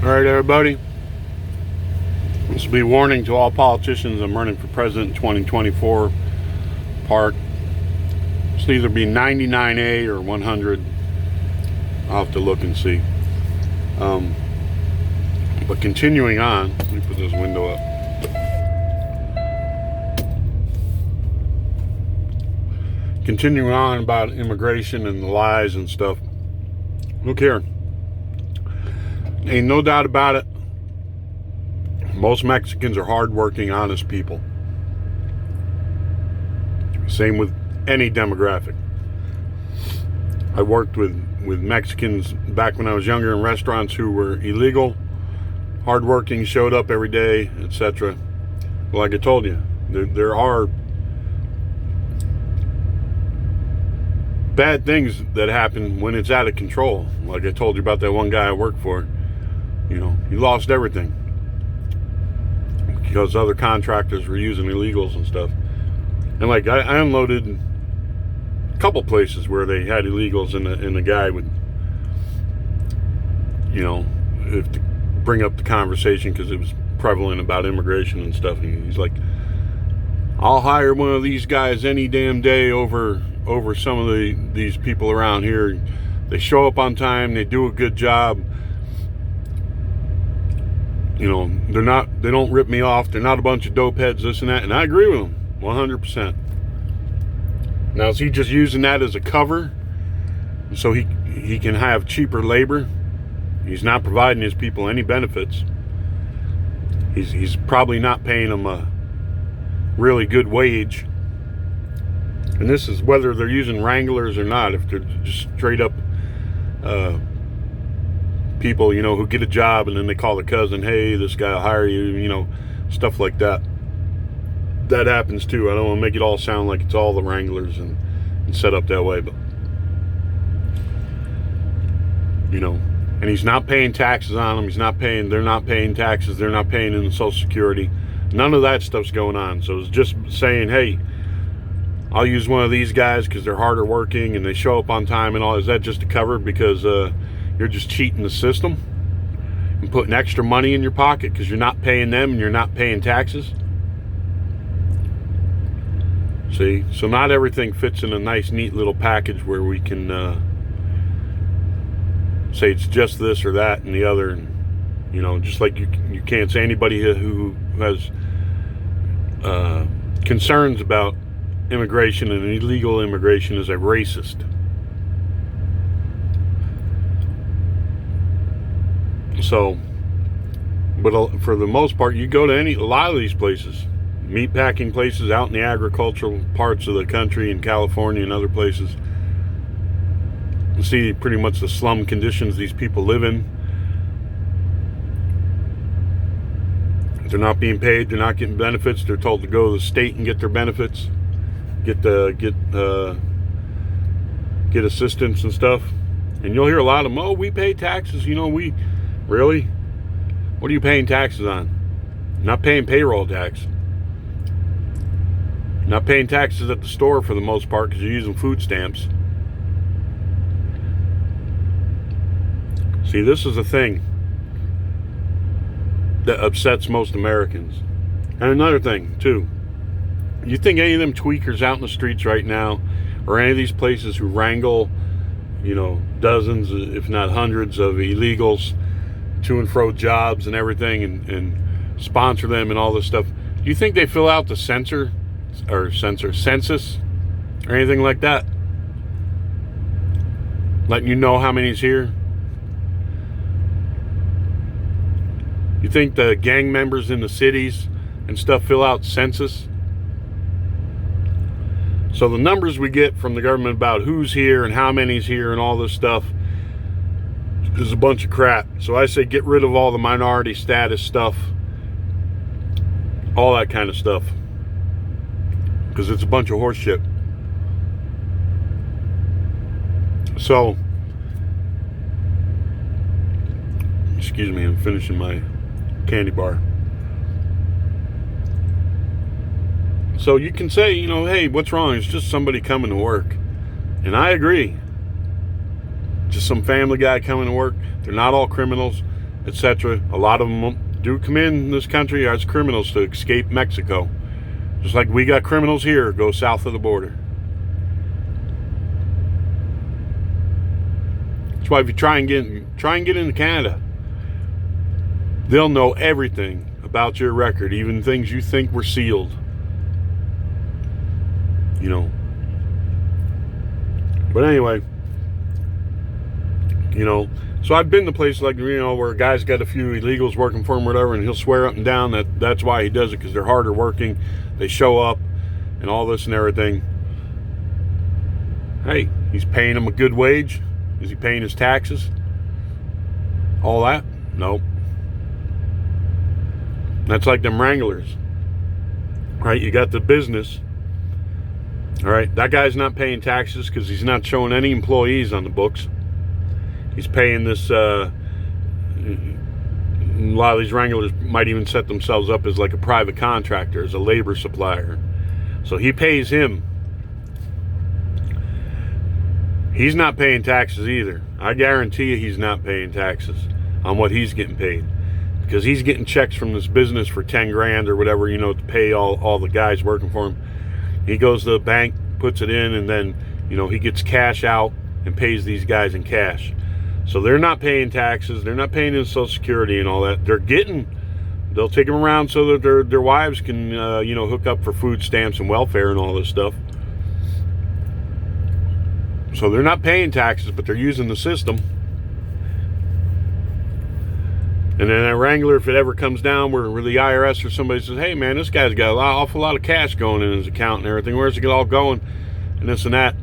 All right, everybody. This will be a warning to all politicians. I'm running for president in 2024. Part. It's either be 99A or 100. I'll have to look and see. But continuing on, let me put this window up. Continuing on about immigration and the lies and stuff. Look here. Ain't no doubt about it. Most Mexicans are hardworking, honest people. Same with any demographic. I worked with Mexicans back when I was younger in restaurants who were illegal, hardworking, showed up every day, etc. Like I told you, there are bad things that happen when it's out of control. Like I told you about that one guy I worked for. You know, he lost everything because other contractors were using illegals and stuff. And like I unloaded a couple places where they had illegals, and the guy would, you know, have to bring up the conversation because it was prevalent about immigration and stuff. And he's like, "I'll hire one of these guys any damn day over some of these people around here. They show up on time. They do a good job. You know, they don't rip me off. They're not a bunch of dope heads, this and that." And I agree with him 100%. Now, is he just using that as a cover so he can have cheaper labor? He's not providing his people any benefits. He's probably not paying them a really good wage. And this is whether they're using wranglers or not. If they're just straight up people, you know, who get a job and then they call their cousin, "Hey, this guy will hire you," you know, stuff like that. That happens too. I don't want to make it all sound like it's all the wranglers and set up that way, but you know, and he's not paying taxes on them. They're not paying taxes. They're not paying in the Social Security. None of that stuff's going on. So it's just saying, "Hey, I'll use one of these guys because they're harder working and they show up on time and all." Is that just a cover because you're just cheating the system and putting extra money in your pocket because you're not paying them and you're not paying taxes? See, so not everything fits in a nice, neat little package where we can say it's just this or that and the other. And, you know, just like you can't say anybody who has concerns about immigration and illegal immigration is a racist. So, but for the most part, you go to a lot of these places, meat packing places out in the agricultural parts of the country in California and other places, you see pretty much the slum conditions these people live in. They're not being paid. They're not getting benefits. They're told to go to the state and get their benefits, get assistance and stuff. And you'll hear a lot of them, "Oh, we pay taxes. You know, we really. What are you paying taxes on? You're not paying payroll tax. You're not paying taxes at the store for the most part because you're using food stamps." See, this is a thing that upsets most Americans. And another thing, too. You think any of them tweakers out in the streets right now, or any of these places who wrangle, you know, dozens, if not hundreds of illegals to and fro jobs and everything and sponsor them and all this stuff, do you think they fill out the census or anything like that? Letting you know how many's here? You think the gang members in the cities and stuff fill out census? So the numbers we get from the government about who's here and how many's here and all this stuff is a bunch of crap. So I say get rid of all the minority status stuff, all that kind of stuff, because it's a bunch of horse shit. So, excuse me, I'm finishing my candy bar. So you can say, you know, "Hey, what's wrong? It's just somebody coming to work." And I agree. Just some family guy coming to work. They're not all criminals. etc. A lot of them do come in this country as criminals to escape Mexico. Just like we got criminals here go south of the border. That's why if you try and get into Canada, they'll know everything about your record, even things you think were sealed. You know. But anyway, you know, so I've been to places like, you know, where a guy's got a few illegals working for him or whatever, and he'll swear up and down that that's why he does it, because they're harder working, they show up, and all this and everything. Hey, he's paying them a good wage. Is he paying his taxes? All that? Nope. That's like them wranglers. Right? You got the business. All right, that guy's not paying taxes because he's not showing any employees on the books. He's paying this, a lot of these wranglers might even set themselves up as like a private contractor, as a labor supplier. So he pays him. He's not paying taxes either. I guarantee you he's not paying taxes on what he's getting paid. Because he's getting checks from this business for 10 grand or whatever, you know, to pay all the guys working for him. He goes to the bank, puts it in, and then, you know, he gets cash out and pays these guys in cash. So they're not paying taxes. They're not paying in Social Security and all that. They'll take them around so that their wives can, you know, hook up for food stamps and welfare and all this stuff. So they're not paying taxes, but they're using the system. And then that wrangler, if it ever comes down where the IRS or somebody says, hey man, this guy's got an awful lot of cash going in his account and everything, where's it all going, and this and that,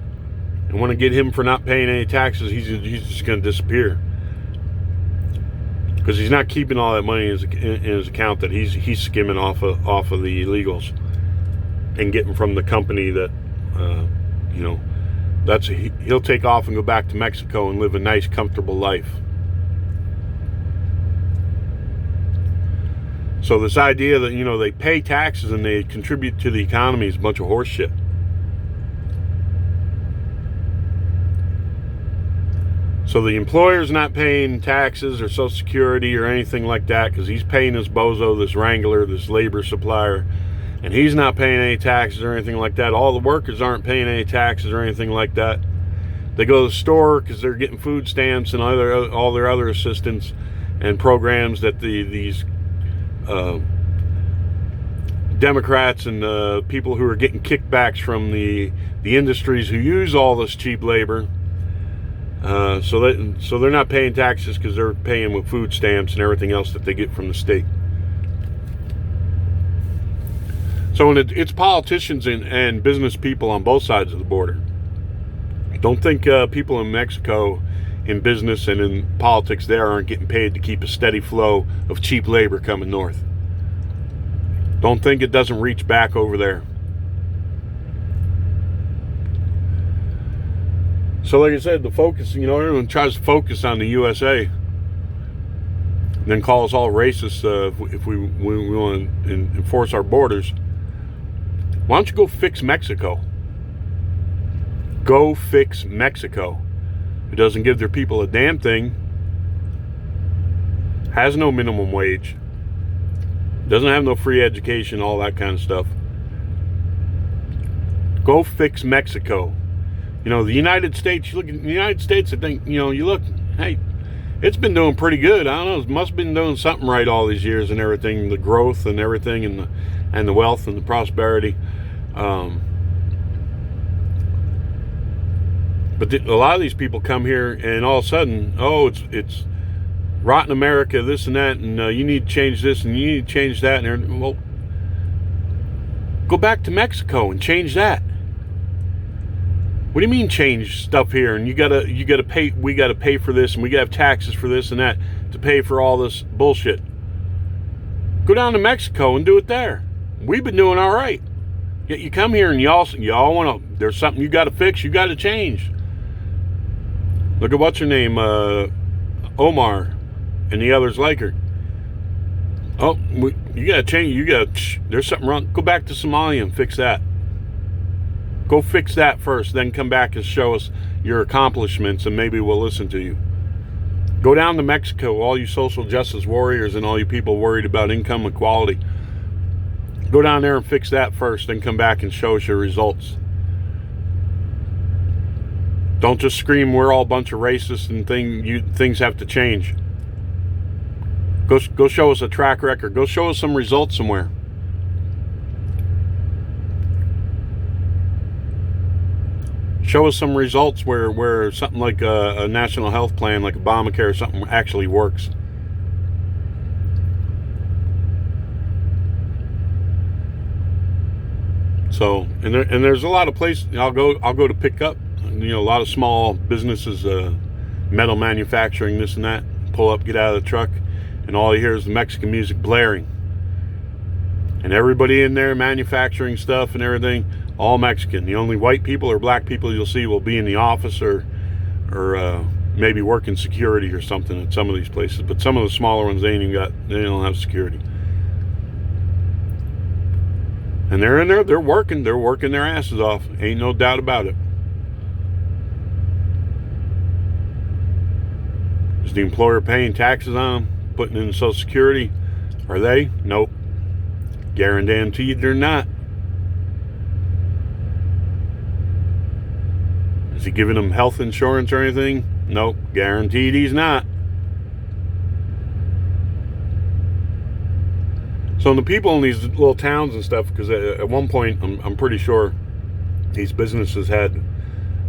and want to get him for not paying any taxes, he's just going to disappear. Because he's not keeping all that money in his account that he's skimming off of the illegals and getting from the company that, you know, he'll take off and go back to Mexico and live a nice, comfortable life. So this idea that, you know, they pay taxes and they contribute to the economy is a bunch of horse shit. So the employer's not paying taxes or Social Security or anything like that because he's paying this bozo, this wrangler, this labor supplier, and he's not paying any taxes or anything like that. All the workers aren't paying any taxes or anything like that. They go to the store because they're getting food stamps and all their other assistance and programs that these Democrats and people who are getting kickbacks from the industries who use all this cheap labor, so they're not paying taxes because they're paying with food stamps and everything else that they get from the state. So it's politicians and business people on both sides of the border. Don't think people in Mexico in business and in politics there aren't getting paid to keep a steady flow of cheap labor coming north. Don't think it doesn't reach back over there. So like I said, the focus, you know, everyone tries to focus on the USA and then call us all racist if we want to enforce our borders. Why don't you go fix Mexico? Go fix Mexico. It doesn't give their people a damn thing, has no minimum wage, doesn't have no free education, all that kind of stuff. Go fix Mexico. You know, the United States, you look at the United States, I think, you know, you look, hey, it's been doing pretty good. I don't know, it must have been doing something right all these years and everything, the growth and everything, and the wealth and the prosperity. But a lot of these people come here and all of a sudden, oh, it's rotten America, this and that, and you need to change this and you need to change that. And well, go back to Mexico and change that. What do you mean change stuff here? And you gotta pay. We gotta pay for this, and we gotta have taxes for this and that to pay for all this bullshit. Go down to Mexico and do it there. We've been doing all right. Yet you come here and y'all want to. There's something you got to fix. You got to change. Look at what's her name, Omar, and the others like her. Oh, you got to change. There's something wrong. Go back to Somalia and fix that. Go fix that first, then come back and show us your accomplishments, and maybe we'll listen to you. Go down to Mexico, all you social justice warriors and all you people worried about income equality. Go down there and fix that first, then come back and show us your results. Don't just scream we're all a bunch of racists and things have to change. Go show us a track record. Go show us some results somewhere. Show us some results where something like a national health plan, like Obamacare or something, actually works. So, and there's a lot of places I'll go to pick up. You know, a lot of small businesses, metal manufacturing, this and that. Pull up, get out of the truck, and all you hear is the Mexican music blaring. And everybody in there manufacturing stuff and everything, all Mexican. The only white people or black people you'll see will be in the office or maybe working security or something at some of these places. But some of the smaller ones, they don't have security. And they're in there, they're working their asses off. Ain't no doubt about it. Is the employer paying taxes on them, putting in Social Security? Are they? Nope. Guaranteed they're not. Is he giving them health insurance or anything? Nope. Guaranteed he's not. So the people in these little towns and stuff, because at one point, I'm pretty sure these businesses had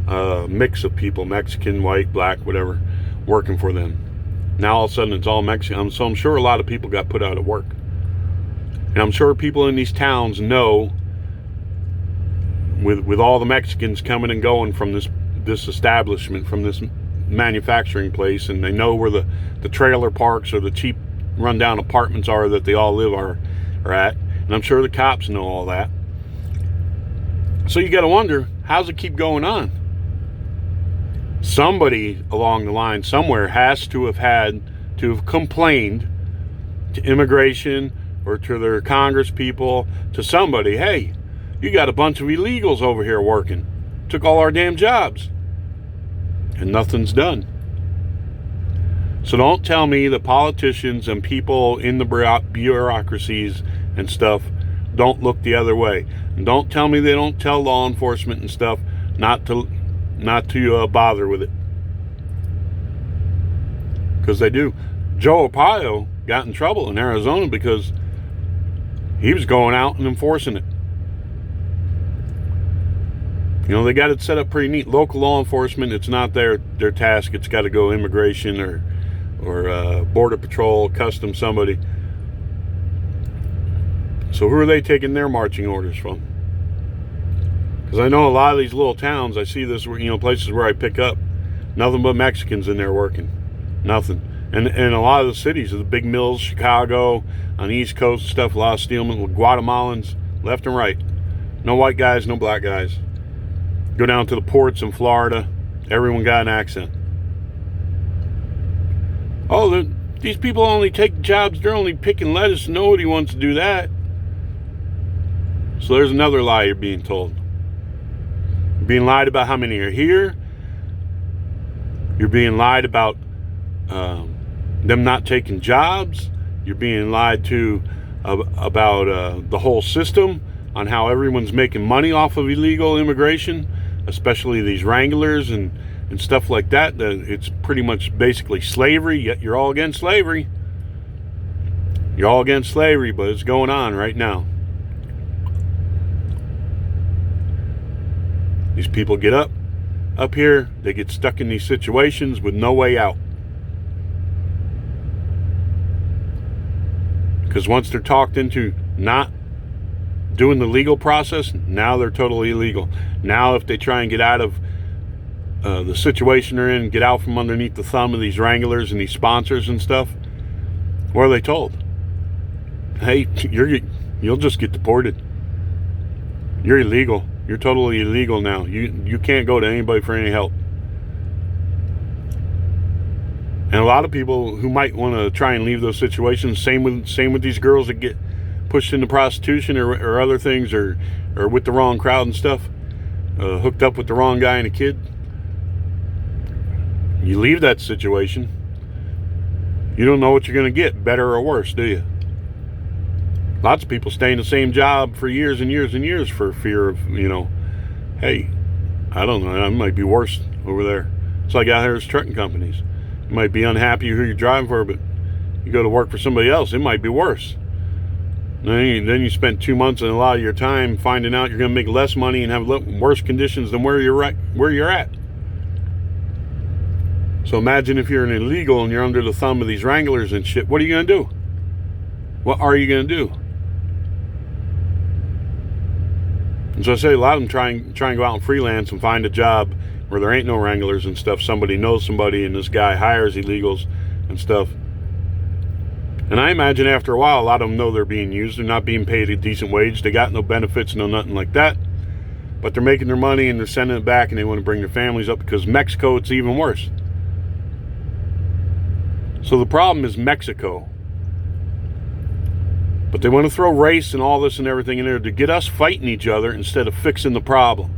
a mix of people, Mexican, white, black, whatever, working for them. Now all of a sudden it's all Mexican. So I'm sure a lot of people got put out of work. And I'm sure people in these towns know, with all the Mexicans coming and going from this establishment, from this manufacturing place, and they know where the trailer parks or the cheap rundown apartments are that they all live are at. And I'm sure the cops know all that. So you got to wonder, how's it keep going on? Somebody along the line somewhere has to have complained to immigration or to their Congress people, to somebody, hey, you got a bunch of illegals over here working. Took all our damn jobs. And nothing's done. So don't tell me the politicians and people in the bureaucracies and stuff don't look the other way. And don't tell me they don't tell law enforcement and stuff not to bother with it. Because they do. Joe Arpaio got in trouble in Arizona because he was going out and enforcing it. You know, they got it set up pretty neat. Local law enforcement, it's not their task. It's got to go immigration or border patrol, custom, somebody. So who are they taking their marching orders from? Because I know a lot of these little towns, I see this, you know, places where I pick up, nothing but Mexicans in there working. Nothing. And a lot of the cities, the big mills, Chicago, on the East Coast stuff, a lot of steelmen, Guatemalans, left and right. No white guys, no black guys. Go down to the ports in Florida, everyone got an accent. Oh, these people only take jobs, they're only picking lettuce. Nobody wants to do that. So there's another lie you're being told. You're being lied about how many are here. You're being lied about them not taking jobs. You're being lied to about the whole system, on how everyone's making money off of illegal immigration, especially these wranglers and stuff like that. It's pretty much basically slavery, yet you're all against slavery. You're all against slavery, but it's going on right now. These people get up here, they get stuck in these situations with no way out. Because once they're talked into not doing the legal process, now they're totally illegal. Now if they try and get out of the situation they're in, get out from underneath the thumb of these wranglers and these sponsors and stuff, what are they told? Hey, you'll just get deported. You're illegal. You're totally illegal now. You can't go to anybody for any help. And a lot of people who might want to try and leave those situations, same with these girls that get pushed into prostitution or other things, or with the wrong crowd and stuff, hooked up with the wrong guy and a kid. You leave that situation, You don't know what you're going to get, better or worse, do you? Lots of people stay in the same job for years and years and years for fear of, hey, I don't know, it might be worse over there. It's like out here as trucking companies. You might be unhappy who you're driving for, but you go to work for somebody else, it might be worse. Then you spend 2 months and a lot of your time finding out you're going to make less money and have worse conditions than where you're at. So imagine if you're an illegal and you're under the thumb of these wranglers and shit. What are you going to do? What are you going to do? And so I say a lot of them try and go out and freelance and find a job where there ain't no wranglers and stuff. Somebody knows somebody and this guy hires illegals and stuff. And I imagine after a while, a lot of them know they're being used. They're not being paid a decent wage. They got no benefits, no nothing like that. But they're making their money and they're sending it back and they want to bring their families up because Mexico, it's even worse. So the problem is Mexico. But they want to throw race and all this and everything in there to get us fighting each other instead of fixing the problem.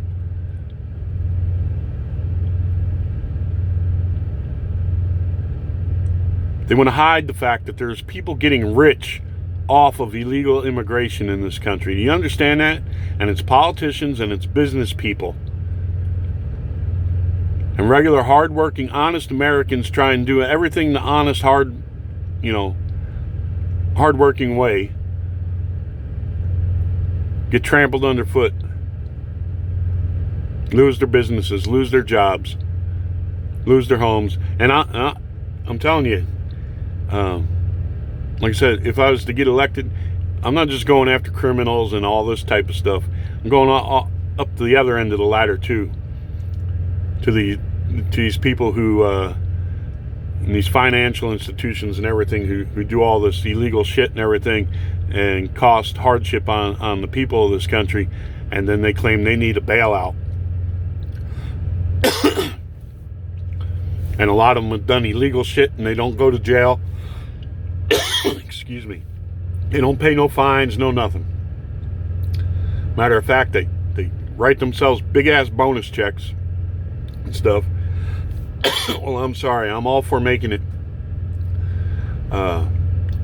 They want to hide the fact that there's people getting rich off of illegal immigration in this country. Do you understand that? And it's politicians and it's business people. And regular, hardworking, honest Americans try and do everything the honest, hardworking way. Get trampled underfoot. Lose their businesses, lose their jobs, lose their homes. And I'm telling you, like I said, if I was to get elected, I'm not just going after criminals and all this type of stuff. I'm going up to the other end of the ladder too. To these people who, in these financial institutions and everything, who do all this illegal shit and everything, and cost hardship on the people of this country, and then they claim they need a bailout. And a lot of them have done illegal shit and they don't go to jail. Excuse me. They don't pay no fines, no nothing. Matter of fact, they write themselves big ass bonus checks and stuff. Well, I'm sorry. I'm all for making it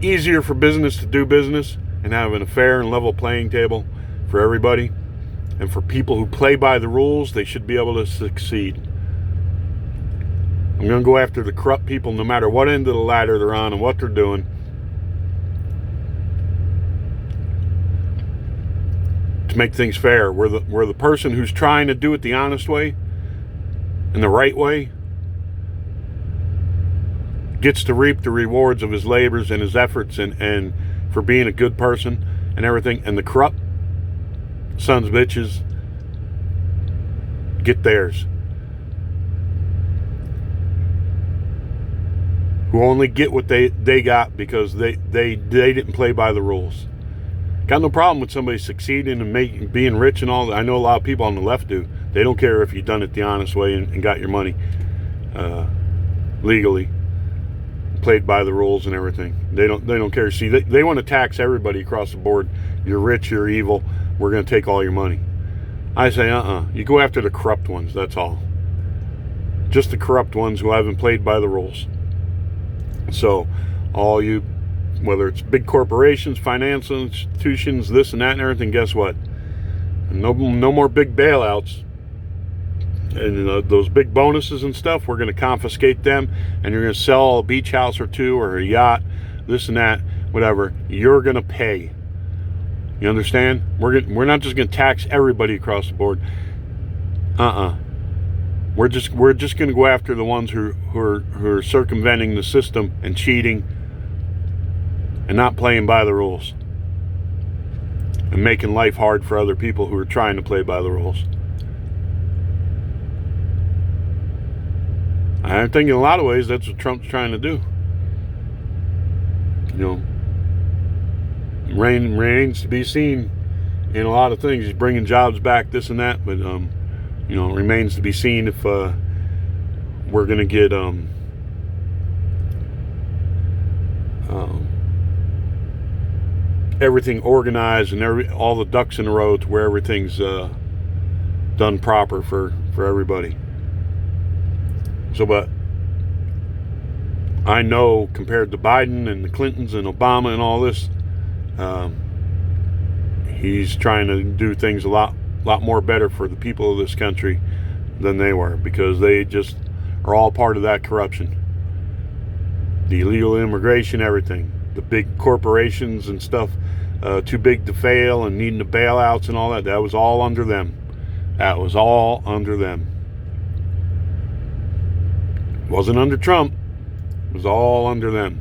easier for business to do business and having a fair and level playing table for everybody. And for people who play by the rules, they should be able to succeed. I'm going to go after the corrupt people no matter what end of the ladder they're on and what they're doing. To make things fair, where the person who's trying to do it the honest way and the right way gets to reap the rewards of his labors and his efforts and for being a good person and everything, and the corrupt sons of bitches get theirs, who only get what they got because they didn't play by the rules. Got no problem with somebody succeeding and being rich and all that. I know a lot of people on the left do. They don't care if you've done it the honest way and got your money legally, played by the rules and everything. They don't care. See, they want to tax everybody across the board. You're rich, you're evil, we're going to take all your money. I say, you go after the corrupt ones, that's all. Just the corrupt ones who haven't played by the rules. So, all you, whether it's big corporations, financial institutions, this and that and everything, guess what? No more big bailouts. And those big bonuses and stuff, we're going to confiscate them, and you're going to sell a beach house or two or a yacht, this and that, whatever. You're going to pay. You understand? We're not just going to tax everybody across the board. We're just going to go after the ones who are circumventing the system and cheating and not playing by the rules and making life hard for other people who are trying to play by the rules. I think in a lot of ways that's what Trump's trying to do. Remains to be seen in a lot of things. He's bringing jobs back, this and that, but it remains to be seen if we're going to get everything organized and all the ducks in a row to where everything's done proper for everybody. So, but I know compared to Biden and the Clintons and Obama and all this, he's trying to do things a lot more better for the people of this country than they were, because they just are all part of that corruption. The illegal immigration, everything. The big corporations and stuff, too big to fail and needing the bailouts and all that. That was all under them. That was all under them. It wasn't under Trump. It was all under them.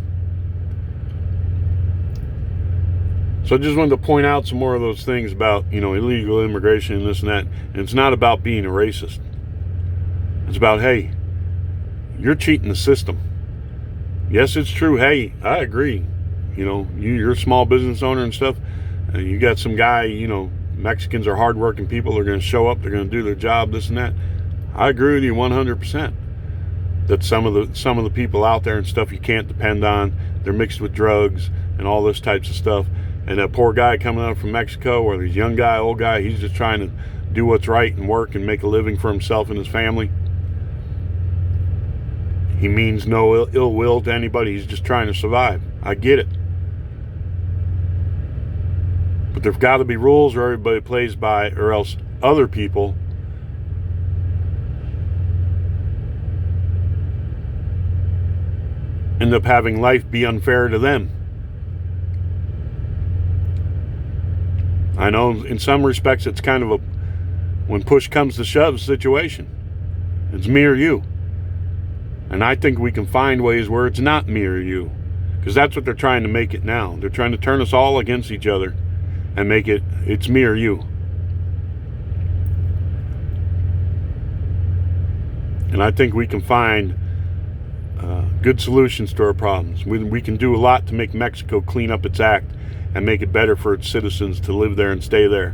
So I just wanted to point out some more of those things about, illegal immigration and this and that. And it's not about being a racist. It's about, hey, you're cheating the system. Yes, it's true. Hey, I agree. You're a small business owner and stuff. And you got some guy, Mexicans are hardworking people. They're going to show up. They're going to do their job, this and that. I agree with you 100%. That some of the people out there and stuff you can't depend on. They're mixed with drugs and all this types of stuff. And that poor guy coming out from Mexico, or this young guy, old guy, he's just trying to do what's right and work and make a living for himself and his family. He means no ill will to anybody. He's just trying to survive. I get it. But there've got to be rules where everybody plays by, or else other people end up having life be unfair to them. I know in some respects it's kind of a when push comes to shove situation. It's me or you. And I think we can find ways where it's not me or you. Because that's what they're trying to make it now. They're trying to turn us all against each other and make it's me or you. And I think we can find good solutions to our problems. We can do a lot to make Mexico clean up its act and make it better for its citizens to live there and stay there.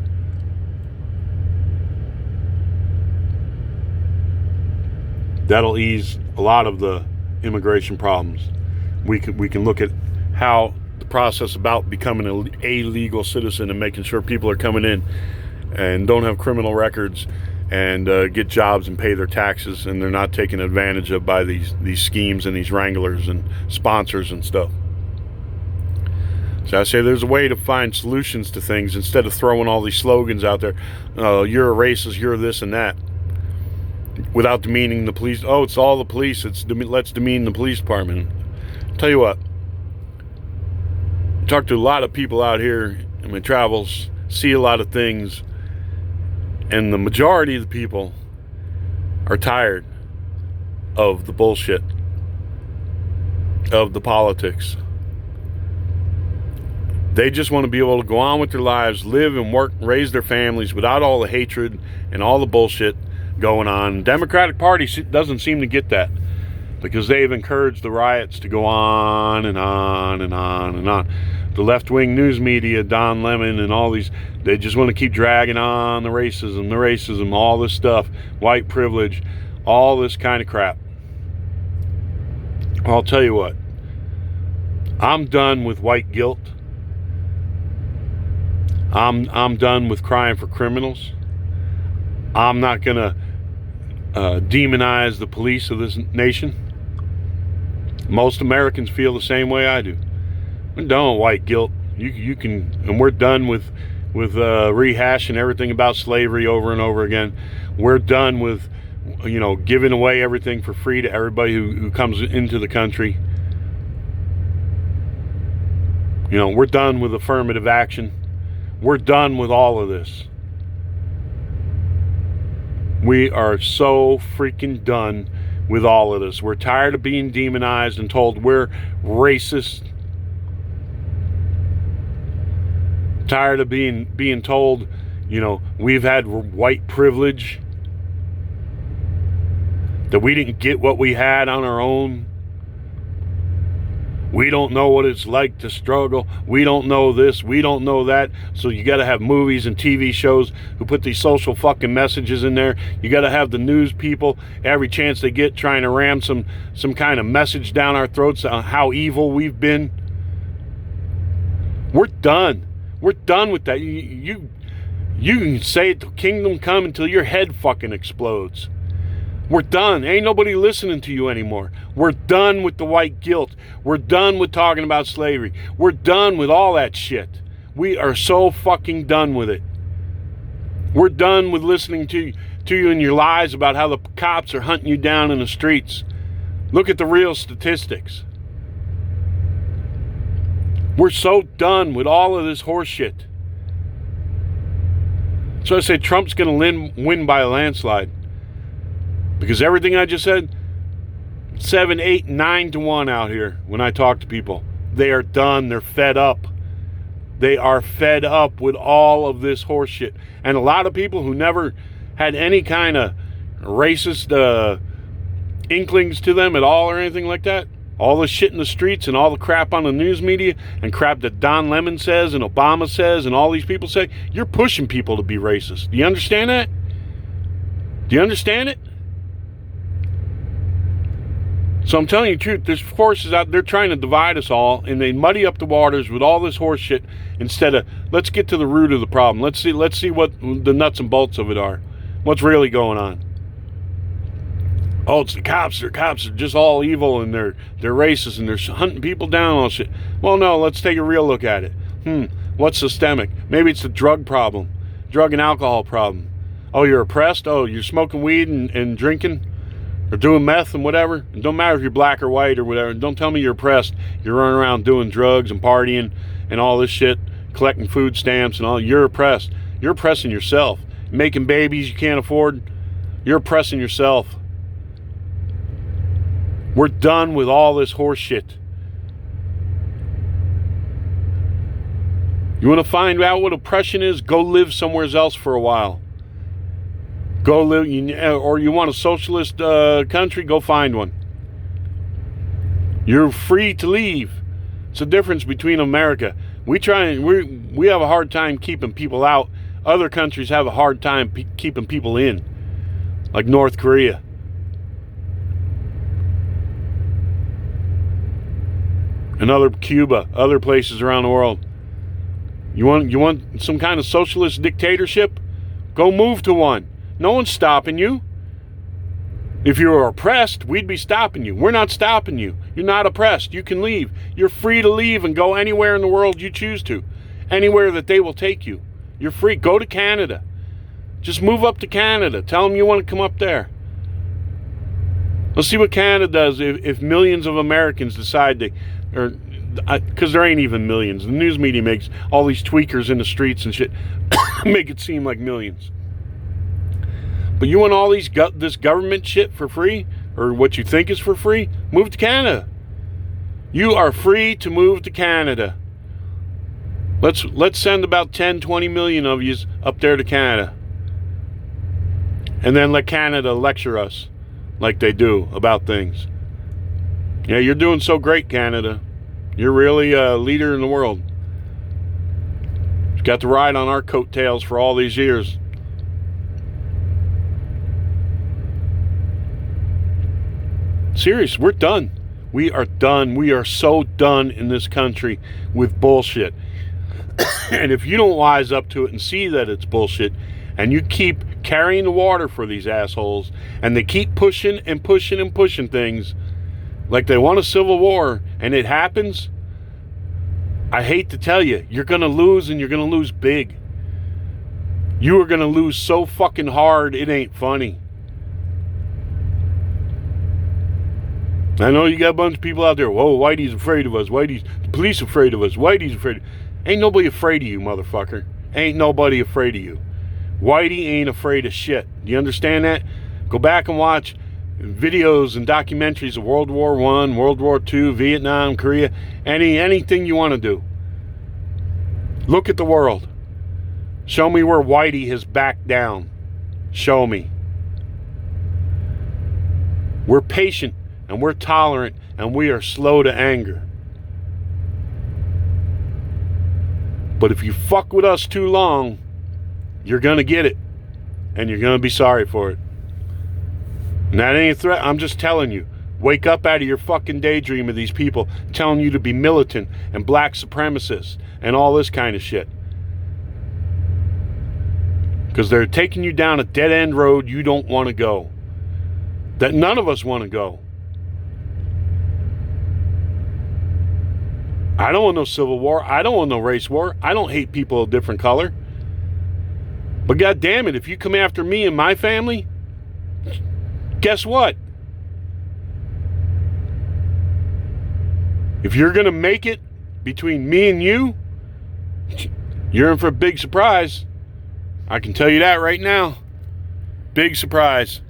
That'll ease a lot of the immigration problems. We can look at how the process about becoming a legal citizen and making sure people are coming in and don't have criminal records and get jobs and pay their taxes, and they're not taken advantage of by these schemes and these wranglers and sponsors and stuff. So I say there's a way to find solutions to things instead of throwing all these slogans out there. You're a racist, you're this and that. Without demeaning the police. Oh, it's all the police. Let's demean the police department. I'll tell you what. I talk to a lot of people out here in my travels, see a lot of things, and the majority of the people are tired of the bullshit, of the politics. They just want to be able to go on with their lives, live and work, raise their families without all the hatred and all the bullshit going on. Democratic Party doesn't seem to get that, because they've encouraged the riots to go on and on and on and on. The left-wing news media, Don Lemon and all these, they just want to keep dragging on the racism, all this stuff, white privilege, all this kind of crap. I'll tell you what, I'm done with white guilt. I'm done with crying for criminals. I'm not going to demonize the police of this nation. Most Americans feel the same way I do. We're done with white guilt. You can, and we're done with rehashing everything about slavery over and over again. We're done with, giving away everything for free to everybody who comes into the country. We're done with affirmative action. We're done with all of this. We are so freaking done with all of this. We're tired of being demonized and told we're racist. Tired of being told, we've had white privilege, that we didn't get what we had on our own. We don't know what it's like to struggle. We don't know this. We don't know that. So you got to have movies and TV shows who put these social fucking messages in there. You got to have the news people every chance they get trying to ram some kind of message down our throats on how evil we've been. We're done. We're done with that. You can say it till kingdom come until your head fucking explodes. We're done. Ain't nobody listening to you anymore. We're done with the white guilt. We're done with talking about slavery. We're done with all that shit. We are so fucking done with it. We're done with listening to you and your lies about how the cops are hunting you down in the streets. Look at the real statistics. We're so done with all of this horse shit. So I say Trump's going to win by a landslide. Because everything I just said, 7, 8, 9 to 1 out here when I talk to people. They are done. They're fed up. They are fed up with all of this horse shit. And a lot of people who never had any kind of racist inklings to them at all or anything like that, all the shit in the streets and all the crap on the news media and crap that Don Lemon says and Obama says and all these people say, you're pushing people to be racist. Do you understand that? Do you understand it? So I'm telling you the truth, there's forces out there trying to divide us all, and they muddy up the waters with all this horse shit instead of, let's get to the root of the problem. Let's see what the nuts and bolts of it are. What's really going on? Oh, it's the cops. Their cops are just all evil, and they're racist, and they're hunting people down and all shit. Well, no, let's take a real look at it. What's systemic? Maybe it's the drug problem, drug and alcohol problem. Oh, you're oppressed? Oh, you're smoking weed and drinking? Or doing meth and whatever. It don't matter if you're black or white or whatever. Don't tell me you're oppressed. You're running around doing drugs and partying and all this shit, collecting food stamps and all. You're oppressed. You're oppressing yourself. Making babies you can't afford. You're oppressing yourself. We're done with all this horse shit. You want to find out what oppression is? Go live somewhere else for a while. Go live, or you want a socialist country? Go find one. You're free to leave. It's the difference between America. We have a hard time keeping people out. Other countries have a hard time keeping people in, like North Korea. And other Cuba, other places around the world. You want some kind of socialist dictatorship? Go move to one. No one's stopping you. If you were oppressed, we'd be stopping you. We're not stopping you. You're not oppressed. You can leave. You're free to leave and go anywhere in the world you choose to. Anywhere that they will take you. You're free. Go to Canada. Just move up to Canada. Tell them you want to come up there. Let's see what Canada does if millions of Americans decide because there ain't even millions. The news media makes all these tweakers in the streets and shit make it seem like millions. But you want all this government shit for free, or what you think is for free? Move to Canada. You are free to move to Canada. Let's send about 10, 20 million of you up there to Canada. And then let Canada lecture us like they do about things. Yeah, you're doing so great, Canada. You're really a leader in the world. You got to ride on our coattails for all these years. Serious, we're done. We are done. We are so done in this country with bullshit. And if you don't wise up to it and see that it's bullshit, and you keep carrying the water for these assholes, and they keep pushing and pushing and pushing things like they want a civil war, and it happens, I hate to tell you, you're going to lose, and you're going to lose big. You are going to lose so fucking hard, it ain't funny. I know you got a bunch of people out there, whoa, Whitey's afraid of us, the police afraid of us, Whitey's afraid. Ain't nobody afraid of you, motherfucker. Ain't nobody afraid of you. Whitey ain't afraid of shit. Do you understand that? Go back and watch videos and documentaries of World War I, World War II, Vietnam, Korea, anything you want to do. Look at the world. Show me where Whitey has backed down. Show me. We're patient. And we're tolerant, and we are slow to anger. But if you fuck with us too long, you're going to get it. And you're going to be sorry for it. And that ain't a threat. I'm just telling you. Wake up out of your fucking daydream of these people telling you to be militant and black supremacists and all this kind of shit. Because they're taking you down a dead-end road you don't want to go. that none of us want to go. I don't want no civil war. I don't want no race war. I don't hate people of different color. But God damn it, if you come after me and my family, guess what? If you're going to make it between me and you, you're in for a big surprise. I can tell you that right now. Big surprise.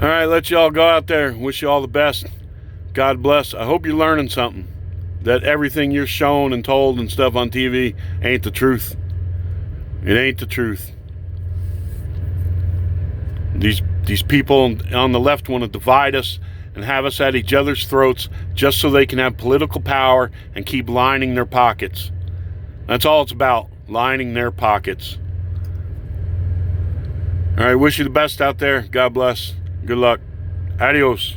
All right, let y'all go out there. Wish you all the best. God bless. I hope you're learning something. That everything you're shown and told and stuff on TV ain't the truth. It ain't the truth. These people on the left want to divide us and have us at each other's throats just so they can have political power and keep lining their pockets. That's all it's about, lining their pockets. All right, wish you the best out there. God bless. Good luck. Adios.